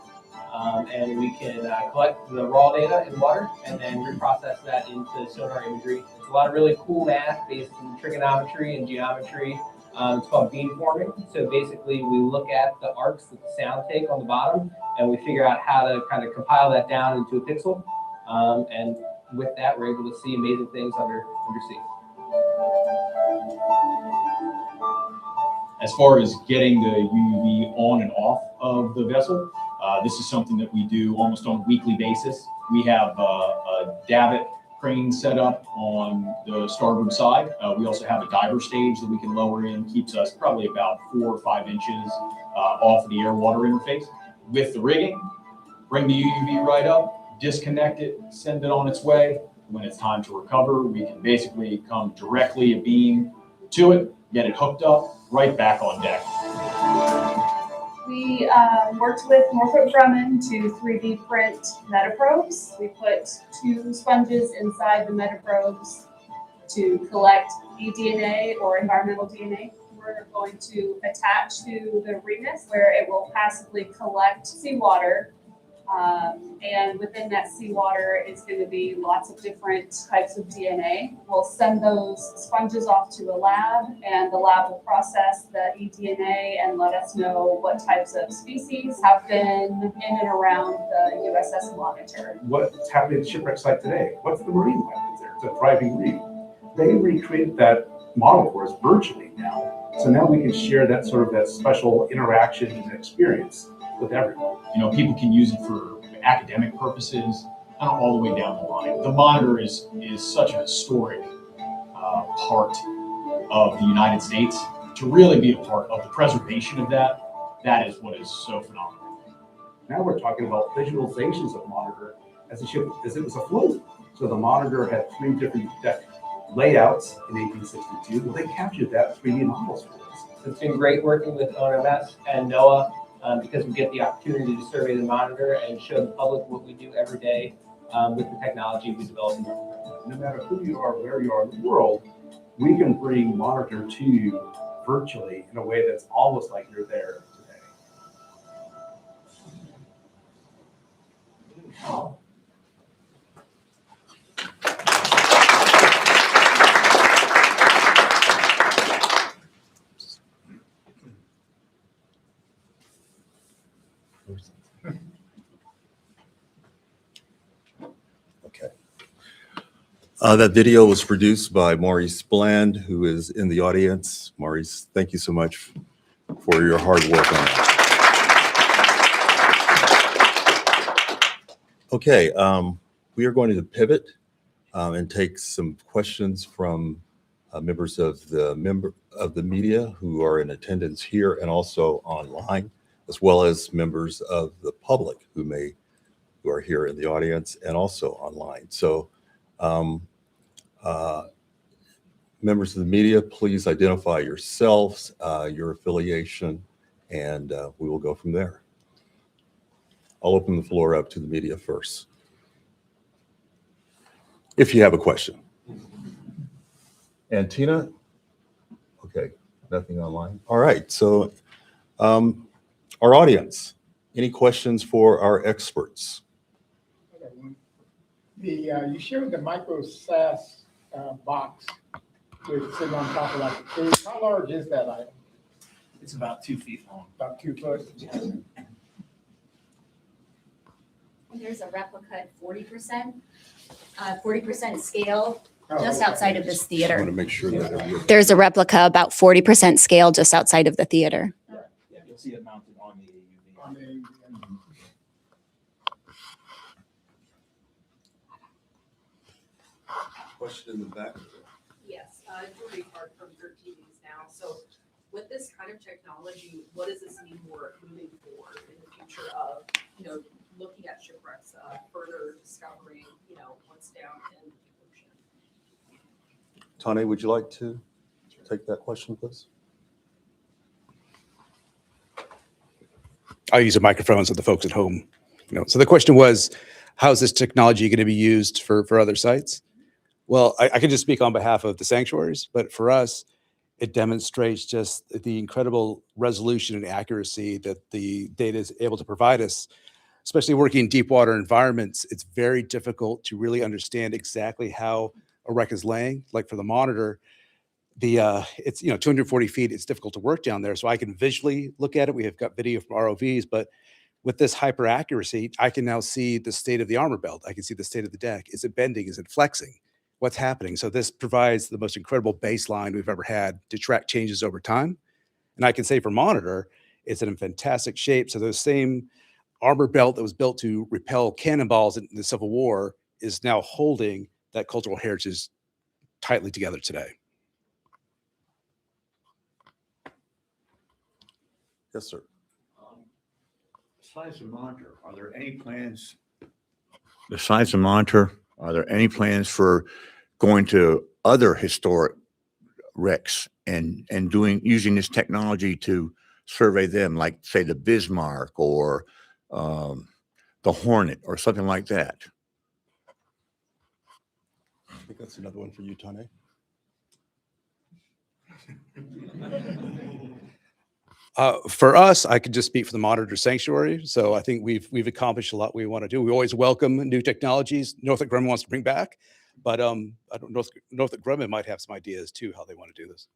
And we can collect the raw data in water and then reprocess that into sonar imagery. It's a lot of really cool math based in trigonometry and geometry. It's called beamforming. So basically we look at the arcs that the sound take on the bottom and we figure out how to kind of compile that down into a pixel. And with that, we're able to see amazing things undersea. As far as getting the UUV on and off of the vessel, this is something that we do almost on a weekly basis. We have a davit crane set up on the starboard side. We also have a diver stage that we can lower in, keeps us probably about 4 or 5 inches off of the air-water interface. With the rigging, bring the UUV right up, disconnect it, send it on its way. When it's time to recover, we can basically come directly a beam to it, get it hooked up, right back on deck. We worked with Northrop Grumman to 3D print metaprobes. We put 2 sponges inside the metaprobes to collect eDNA or environmental DNA. We're going to attach to the Remus where it will passively collect seawater. And within that seawater is going to be lots of different types of DNA. We'll send those sponges off to a lab, and the lab will process the eDNA and let us know what types of species have been in and around the USS Monitor. What's happening at the shipwreck site today? What's the marine life that's there? It's a thriving reef. They recreated that model for us virtually now. So now we can share that sort of that special interaction and experience with everyone. You know, people can use it for academic purposes, kind of all the way down the line. The Monitor is such a historic part of the United States. To really be a part of the preservation of that is what is so phenomenal. Now we're talking about visualizations of Monitor as a ship, as it was a float. So the Monitor had 3 different deck layouts in 1862. Well, they captured that 3D models for us. It's been great working with OMS and NOAA because we get the opportunity to survey the Monitor and show the public what we do every day with the technology we develop. No matter who you are, where you are in the world, we can bring Monitor to you virtually in a way that's almost like you're there today. Oh. Okay. That video was produced by Maurice Bland, who is in the audience. Maurice, thank you so much for your hard work on it. Okay, we are going to pivot and take some questions from members of the media who are in attendance here and also online, as well as members of the public who are here in the audience and also online. So members of the media, please identify yourselves, your affiliation, and we will go from there. I'll open the floor up to the media first, if you have a question. And Tina? Okay, nothing online. All right, so our audience, any questions for our experts? You showed the micro SAS box with sitting on top of like a cage. How large is that item? It's about 2 feet long. About 2 foot? There's a replica at 40% scale Oh, just okay. outside of this I want theater. to make sure that everyone. There's a replica about 40% scale just outside of the theater. Yeah, you'll see it mounted on the AUV. On the- Question in the back. Yes, Julie Hart from 13 News Now. So with this kind of technology, what does this mean for moving forward in the future of, looking at shipwrecks, further discovering, what's down in the ocean? Tane, would you like to take that question, please? I'll use a microphone so the folks at home, So the question was, how is this technology going to be used for other sites? Well, I can just speak on behalf of the sanctuaries, but for us, it demonstrates just the incredible resolution and accuracy that the data is able to provide us, especially working in deep water environments. It's very difficult to really understand exactly how a wreck is laying. Like for the monitor, it's 240 feet. It's difficult to work down there, so I can visually look at it. We have got video from ROVs, but with this hyper accuracy, I can now see the state of the armor belt. I can see the state of the deck. Is it bending? Is it flexing? What's happening? So this provides the most incredible baseline we've ever had to track changes over time. And I can say for monitor, it's in fantastic shape. So those same armor belt that was built to repel cannonballs in the Civil War is now holding that cultural heritage tightly together today. Yes, sir. Besides the monitor, are there any plans? Besides the monitor, are there any plans for going to other historic wrecks and using this technology to survey them, like say the Bismarck or the Hornet or something like that? I think that's another one for you, Tane. For us, I could just speak for the Monitor Sanctuary. So I think we've accomplished a lot we want to do. We always welcome new technologies Northrop Grumman wants to bring back, but I don't know. Northrop Grumman might have some ideas too how they want to do this.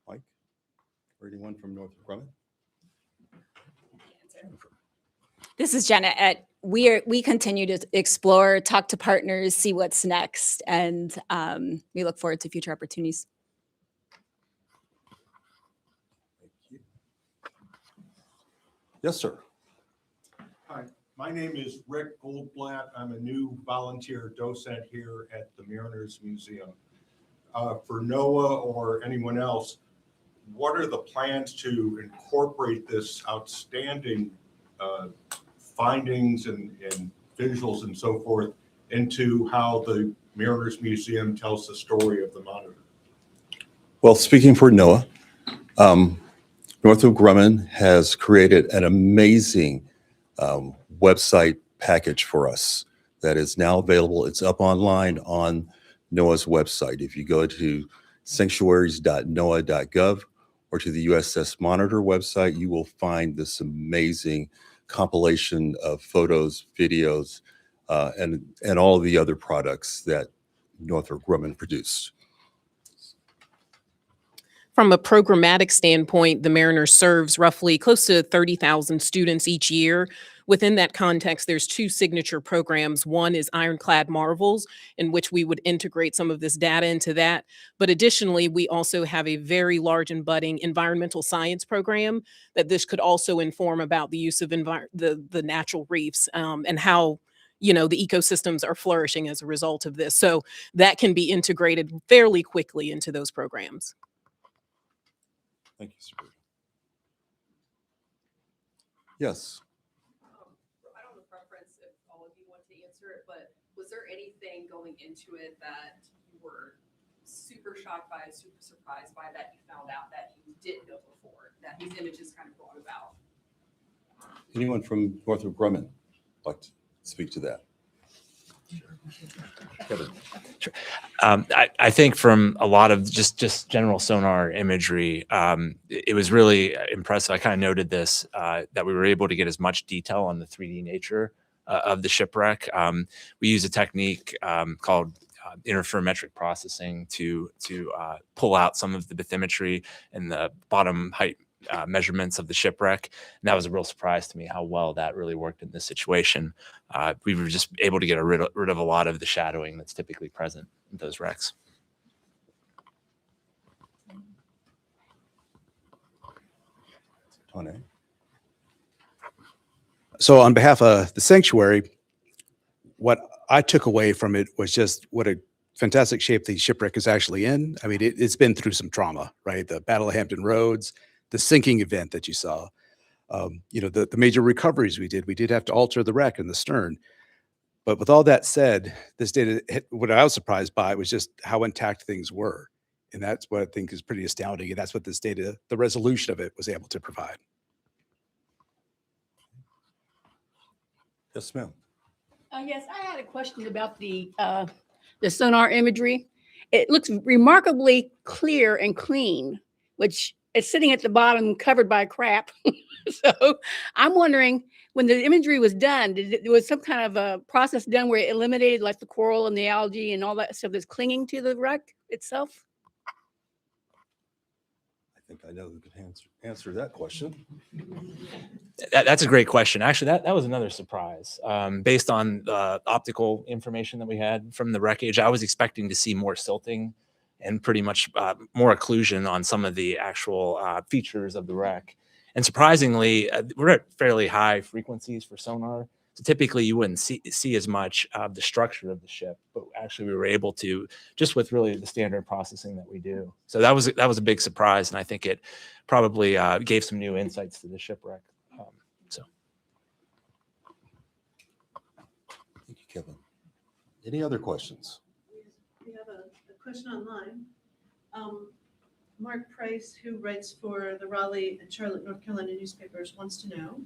Mike, or anyone from Northrop Grumman? This is Jenna. We continue to explore, talk to partners, see what's next, and we look forward to future opportunities. Yes, sir. Hi, my name is Rick Goldblatt. I'm a new volunteer docent here at the Mariners Museum. For NOAA or anyone else, what are the plans to incorporate this outstanding findings and visuals and so forth into how the Mariners Museum tells the story of the Monitor? Well, speaking for NOAA, Northrop Grumman has created an amazing website package for us that is now available. It's up online on NOAA's website. If you go to sanctuaries.noaa.gov or to the USS Monitor website, you will find this amazing compilation of photos, videos, and all of the other products that Northrop Grumman produced. From a programmatic standpoint, the Mariners serves roughly close to 30,000 students each year. Within that context, there's two signature programs. One is Ironclad Marvels, in which we would integrate some of this data into that. But additionally, we also have a very large and budding environmental science program that this could also inform about the use of the natural reefs and how the ecosystems are flourishing as a result of this. So that can be integrated fairly quickly into those programs. Thank you, Sabrina. Yes. I don't have a preference if all of you want to answer it, but was there anything going into it that you were super shocked by, super surprised by, that you found out that you didn't know before, that these images kind of brought about? Anyone from Northrop Grumman like to speak to that? Kevin. Sure. I think from a lot of just general sonar imagery, it was really impressive. I kind of noted this, that we were able to get as much detail on the 3D nature of the shipwreck. We use a technique called interferometric processing to pull out some of the bathymetry and the bottom height measurements of the shipwreck. And that was a real surprise to me how well that really worked in this situation. We were just able to get rid of a lot of the shadowing that's typically present in those wrecks. Tony. So on behalf of the sanctuary, what I took away from it was just what a fantastic shape the shipwreck is actually in. I mean, it's been through some trauma, right? The Battle of Hampton Roads, the sinking event that you saw, the major recoveries we did have to alter the wreck and the stern. But with all that said, this data, what I was surprised by was just how intact things were. And that's what I think is pretty astounding. And that's what this data, the resolution of it, was able to provide. Yes, ma'am. Yes, I had a question about the sonar imagery. It looks remarkably clear and clean, which it's sitting at the bottom covered by crap. So I'm wondering, when the imagery was done, was some kind of a process done where it eliminated like the coral and the algae and all that stuff that's clinging to the wreck itself? I think I know who could answer that question. That's a great question. Actually, that was another surprise. Based on the optical information that we had from the wreckage, I was expecting to see more silting and pretty much more occlusion on some of the actual features of the wreck. And surprisingly, we're at fairly high frequencies for sonar. So typically you wouldn't see as much of the structure of the ship, but actually we were able to, just with really the standard processing that we do. So that was a big surprise, and I think it probably gave some new insights to the shipwreck. Thank you, Kevin. Any other questions? We have a question online. Mark Price, who writes for the Raleigh and Charlotte, North Carolina newspapers, wants to know,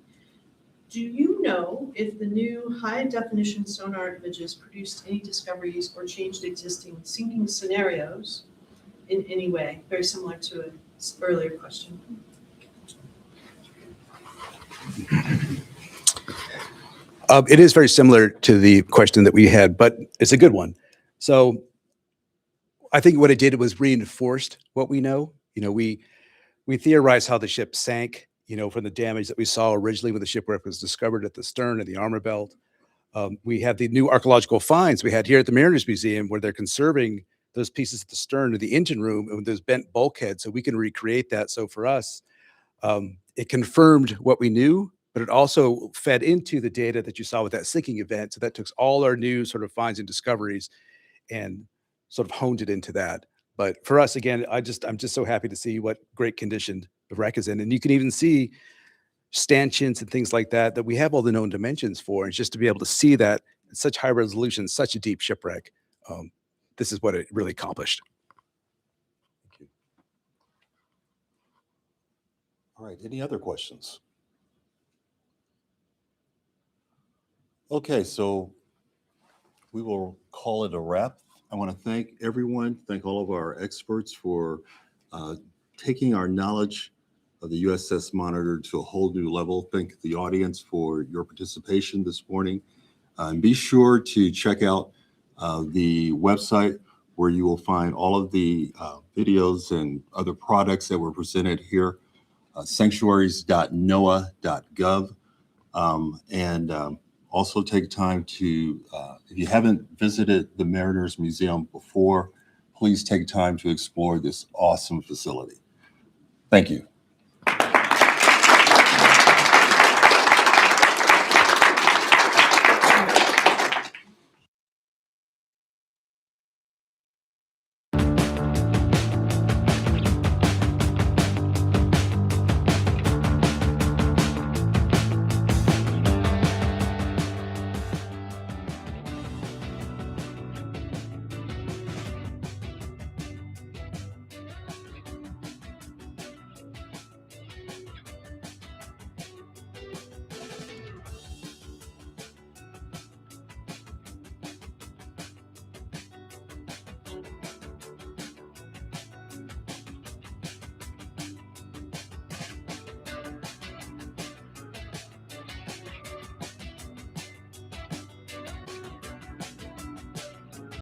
do you know if the new high-definition sonar images produced any discoveries or changed existing sinking scenarios in any way? Very similar to an earlier question. It is very similar to the question that we had, but it's a good one. So I think what it did was reinforced what we know. We theorized how the ship sank, from the damage that we saw originally when the shipwreck was discovered at the stern and the armor belt. We have the new archaeological finds we had here at the Mariners Museum, where they're conserving those pieces at the stern of the engine room and those bent bulkheads, so we can recreate that. So for us, it confirmed what we knew, but it also fed into the data that you saw with that sinking event. So that took all our new sort of finds and discoveries and sort of honed it into that. But for us, again, I'm just so happy to see what great condition the wreck is in. And you can even see stanchions and things like that we have all the known dimensions for. And just to be able to see that at such high resolution, such a deep shipwreck, this is what it really accomplished. Thank you. All right, any other questions? Okay, so we will call it a wrap. I want to thank everyone, thank all of our experts for taking our knowledge of the USS Monitor to a whole new level. Thank the audience for your participation this morning. And be sure to check out the website, where you will find all of the videos and other products that were presented here, sanctuaries.noaa.gov. Also take time to, if you haven't visited the Mariners Museum before, please take time to explore this awesome facility. Thank you.